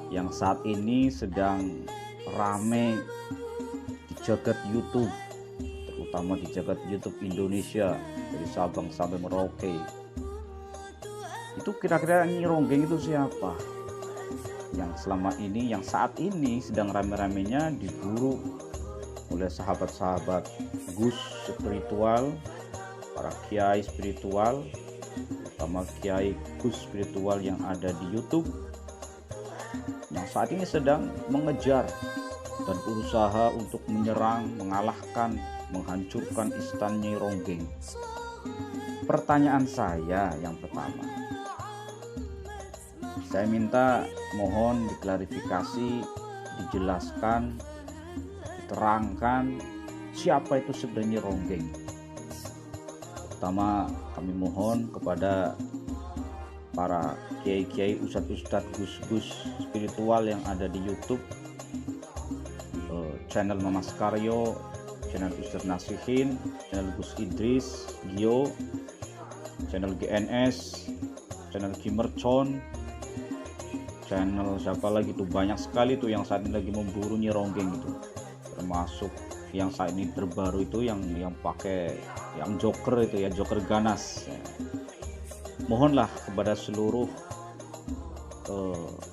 yang saat ini sedang rame di jagat YouTube, terutama di jagat YouTube Indonesia dari Sabang sampai Merauke. Itu kira-kira Nyi Ronggeng itu siapa? Yang selama ini, yang saat ini sedang rame-ramenya diburu oleh sahabat-sahabat Gus spiritual, para kiai spiritual, terutama kiai Gus spiritual yang ada di YouTube, yang saat ini sedang mengejar dan berusaha untuk menyerang, mengalahkan, menghancurkan Istana Nyi Ronggeng. Pertanyaan saya yang pertama, saya minta mohon diklarifikasi, dijelaskan, diterangkan siapa itu sebenarnya Ronggeng. Pertama, kami mohon kepada para kiai-kiai, ustadz-ustadz, gus-gus spiritual yang ada di YouTube, channel Mamas Karyo, channel Ustadz Nasihin, channel Gus Idris, Gio, channel GNS, channel Kimercon, channel siapa lagi tuh, banyak sekali tuh yang saat ini lagi memburu Nyi Ronggeng itu, termasuk yang saat ini terbaru itu yang pakai yang Joker itu ya, Joker ganas. Mohonlah kepada seluruh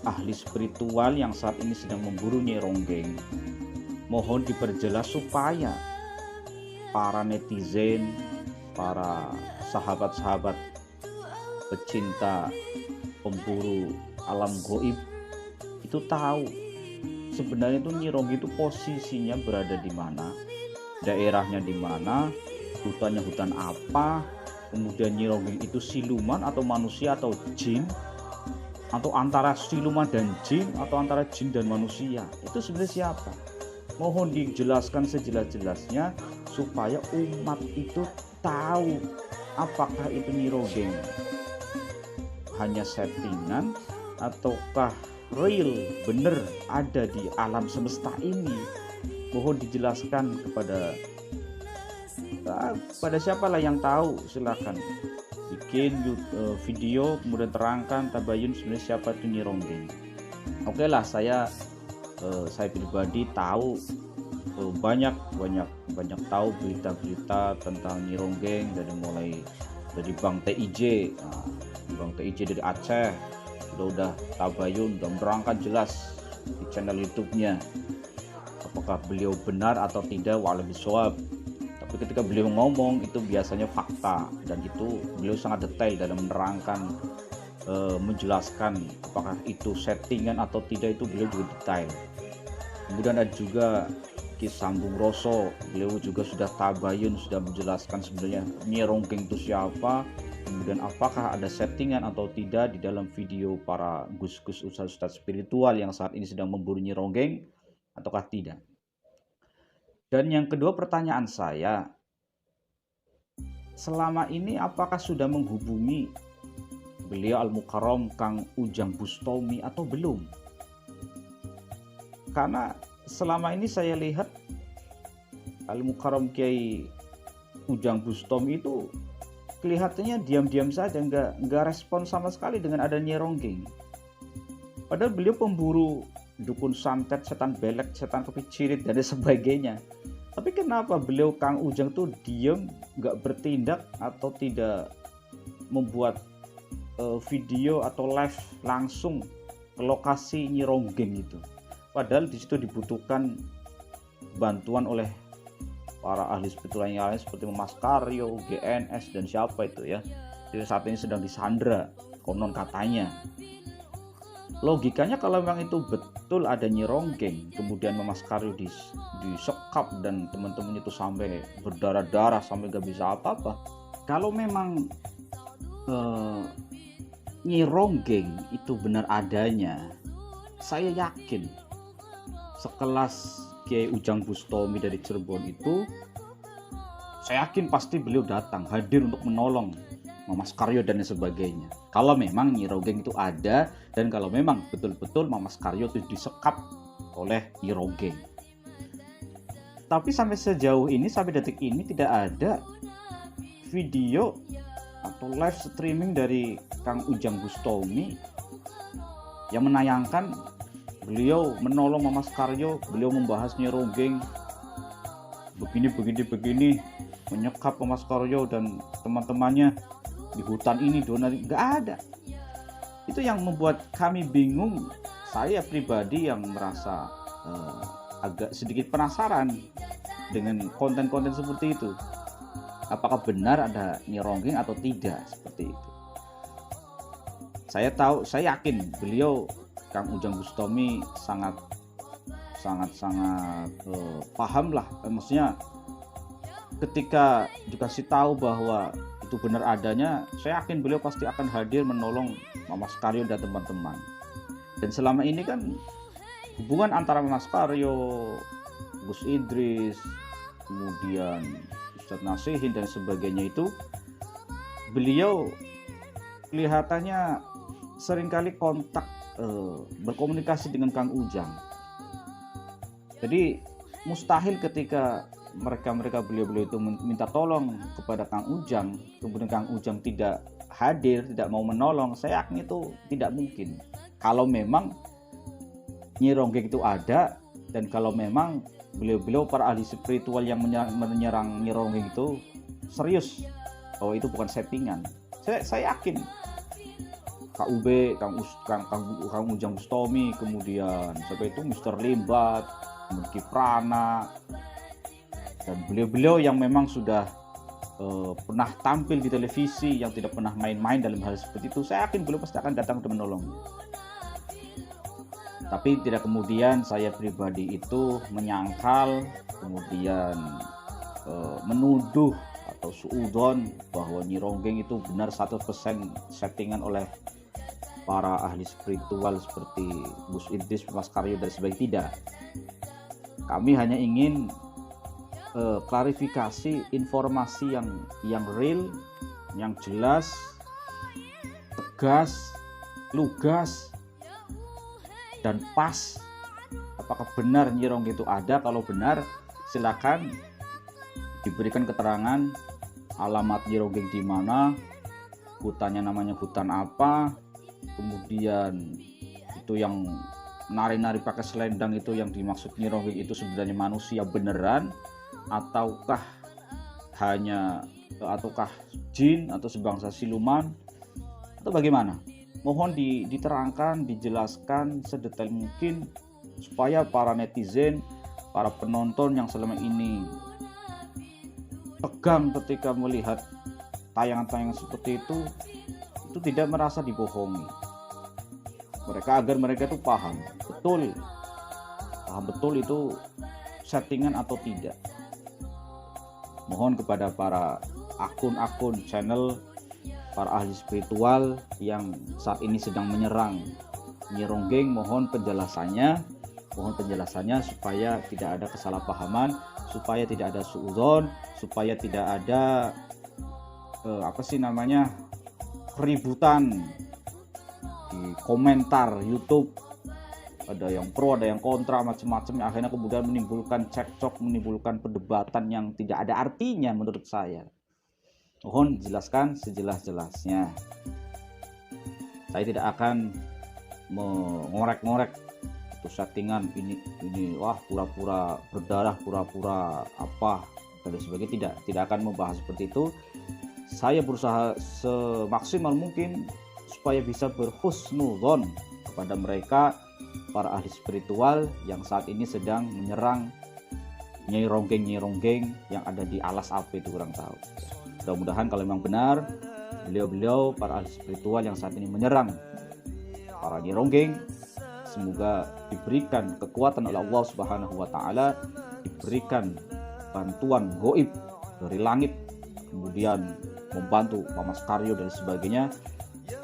ahli spiritual yang saat ini sedang memburu Nyi Ronggeng, mohon diperjelas supaya para netizen, para sahabat-sahabat pecinta pemburu alam goib itu tahu sebenarnya itu Nyi Ronggeng itu posisinya berada di mana, daerahnya di mana, hutannya hutan apa, kemudian Nyi Ronggeng itu siluman atau manusia atau jin, atau antara siluman dan jin, atau antara jin dan manusia, itu sebenarnya siapa? Mohon dijelaskan sejelas-jelasnya supaya umat itu tahu apakah itu Nyi Ronggeng hanya settingan ataukah real bener ada di alam semesta ini. Mohon dijelaskan kepada siapalah yang tahu, silakan bikin video kemudian terangkan tabayun sebenarnya siapa itu Nyi Ronggeng. Oke lah, saya pribadi tahu banyak tahu berita-berita tentang Nyi Ronggeng dari Bang TIJ. Bang TIJ dari Aceh udah tabayun, udah menerangkan jelas di channel YouTube-nya. Apakah beliau benar atau tidak, walau bisawab. Tapi ketika beliau ngomong itu biasanya fakta, dan itu beliau sangat detail dalam menerangkan, menjelaskan apakah itu settingan atau tidak, itu beliau juga detail. Kemudian ada juga Ki Sambung Roso, beliau juga sudah tabayun, sudah menjelaskan sebenarnya Nyi Ronggeng itu siapa, kemudian apakah ada settingan atau tidak di dalam video para gus-gus ustadz spiritual yang saat ini sedang memburu Nyi Ronggeng ataukah tidak. Dan yang kedua, pertanyaan saya, selama ini apakah sudah menghubungi beliau Al-Mukarram Kang Ujang Bustomi atau belum? Karena selama ini saya lihat Al-Mukarram Kiai Ujang Bustomi itu kelihatannya diam-diam saja, nggak respon sama sekali dengan ada Nyi Ronggeng. Padahal beliau pemburu dukun santet, setan belek, setan kepicirit dan sebagainya. Tapi kenapa beliau Kang Ujang tuh diam, nggak bertindak atau tidak membuat video atau live langsung ke lokasi Nyi Ronggeng itu? Padahal di situ dibutuhkan bantuan oleh para ahli spiritual yang lain seperti Mas Karyo, GNS dan siapa itu ya. Jadi saat ini sedang disandra konon katanya. Logikanya kalau memang itu betul ada Nyi Ronggeng, kemudian Mas Karyo disekap dan teman-teman itu sampai berdarah-darah sampai gak bisa apa-apa. Kalau memang Nyi Ronggeng itu benar adanya, saya yakin sekelas Kiai Ujang Bustomi dari Cirebon itu, saya yakin pasti beliau datang hadir untuk menolong Mamas Karyo dan sebagainya. Kalau memang Nyi Ronggeng itu ada, dan kalau memang betul-betul Mamas Karyo itu disekap oleh Nyi Ronggeng. Tapi sampai sejauh ini, sampai detik ini tidak ada video atau live streaming dari Kang Ujang Bustomi yang menayangkan beliau menolong Mas Karyo, beliau membahas Nyi Ronggeng begini, menyekap Mas Karyo dan teman-temannya di hutan ini, nggak ada. Itu yang membuat kami bingung. Saya pribadi yang merasa agak sedikit penasaran dengan konten-konten seperti itu. Apakah benar ada Nyi Ronggeng atau tidak, seperti itu. Saya yakin beliau, Kang Ujang Bustami, sangat paham lah, maksudnya ketika dikasih tahu bahwa itu benar adanya, saya yakin beliau pasti akan hadir menolong Mas Karyo dan teman-teman. Dan selama ini kan hubungan antara Mas Karyo, Gus Idris, kemudian Ustadz Nasihin dan sebagainya itu, beliau kelihatannya seringkali kontak, berkomunikasi dengan Kang Ujang. Jadi mustahil ketika beliau itu minta tolong kepada Kang Ujang, kemudian Kang Ujang tidak hadir, tidak mau menolong. Saya yakin itu tidak mungkin. Kalau memang Nyi Ronggeng itu ada, dan kalau memang beliau para ahli spiritual yang menyerang Nyi Ronggeng itu serius, bahwa itu bukan settingan. Saya yakin KUB, Kang Ujang Bustami, kemudian sampai itu Mr. Limbat, Kiprana, dan beliau yang memang sudah pernah tampil di televisi, yang tidak pernah main-main dalam hal seperti itu. Saya yakin beliau pasti akan datang dan menolong. Tapi tidak kemudian saya pribadi itu menyangkal, kemudian menuduh atau suudzon bahwa Nyi Ronggeng itu benar 100% settingan oleh para ahli spiritual seperti Gus Idris, Mas Karyo dan sebagainya. Tidak. Kami hanya ingin klarifikasi informasi yang real, yang jelas, tegas, lugas, dan pas. Apakah benar Nyi Ronggeng itu ada? Kalau benar, silakan diberikan keterangan alamat Nyi Ronggeng di mana, hutannya namanya hutan apa, kemudian itu yang nari-nari pakai selendang itu yang dimaksud Nyi Ronggeng itu sebenarnya manusia beneran, ataukah jin atau sebangsa siluman, atau bagaimana? Mohon diterangkan, dijelaskan sedetail mungkin supaya para netizen, para penonton yang selama ini tegang ketika melihat tayangan-tayangan seperti itu tidak merasa dibohongi. Agar mereka itu paham betul itu settingan atau tidak. Mohon kepada para akun-akun channel, para ahli spiritual yang saat ini sedang menyerang Nyi Ronggeng, mohon penjelasannya supaya tidak ada kesalahpahaman, supaya tidak ada suudzon, supaya tidak ada keributan di komentar YouTube. Ada yang pro, ada yang kontra, macam-macam, akhirnya kemudian menimbulkan cekcok, menimbulkan perdebatan yang tidak ada artinya menurut saya. Mohon jelaskan sejelas-jelasnya. Saya tidak akan mengorek-ngorek itu settingan ini wah pura-pura berdarah, pura-pura apa dan sebagainya. Tidak akan membahas seperti itu. Saya berusaha semaksimal mungkin supaya bisa berhusnudzon kepada mereka, para ahli spiritual yang saat ini sedang menyerang Nyi Ronggeng yang ada di alas apa itu, kurang tahu. Mudah-mudahan kalau memang benar beliau para ahli spiritual yang saat ini menyerang para Nyi Ronggeng, semoga diberikan kekuatan oleh Allah Subhanahu wa taala, diberikan bantuan gaib dari langit, kemudian membantu Mas Karyo dan sebagainya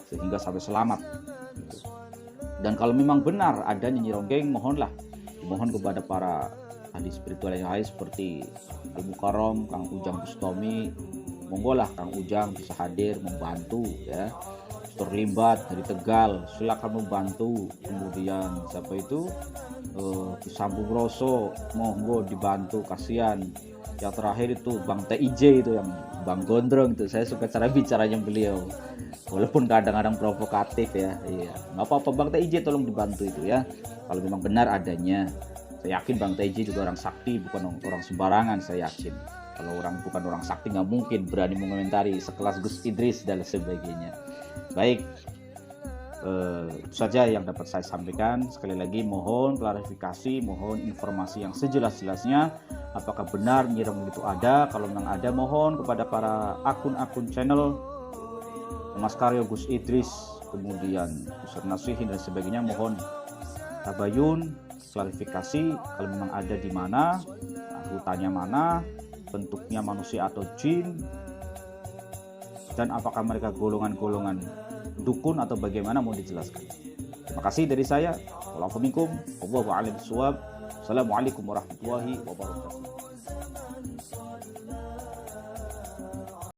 sehingga sampai selamat. Dan kalau memang benar adanya Nyi Ronggeng, mohon kepada para ahli spiritual yang lain seperti Al Mukarram, Kang Ujang Bustami, monggolah Kang Ujang bisa hadir membantu ya, terlibat dari Tegal, silakan membantu. Kemudian siapa itu Sambung Roso, monggo dibantu, kasihan. Yang terakhir itu Bang TIJ itu, yang Bang Gondrong itu, saya suka cara bicaranya beliau, walaupun kadang-kadang provokatif ya. Iya, nggak apa-apa Bang TIJ, tolong dibantu itu ya, kalau memang benar adanya. Saya yakin Bang TIJ juga orang sakti, bukan orang sembarangan. Saya yakin kalau orang bukan orang sakti nggak mungkin berani mengomentari sekelas Gus Idris dan sebagainya. Baik, itu saja yang dapat saya sampaikan. Sekali lagi mohon klarifikasi, mohon informasi yang sejelas-jelasnya. Apakah benar Nyi Ronggeng itu ada? Kalau memang ada, mohon kepada para akun-akun channel Mas Karyo, Gus Idris, kemudian Ustaz Nasihin dan sebagainya, mohon tabayun, klarifikasi. Kalau memang ada, di mana, rutannya mana, bentuknya manusia atau jin, dan apakah mereka golongan-golongan dukun atau bagaimana, mau dijelaskan. Terima kasih dari saya. Wassalamualaikum warahmatullahi wabarakatuh.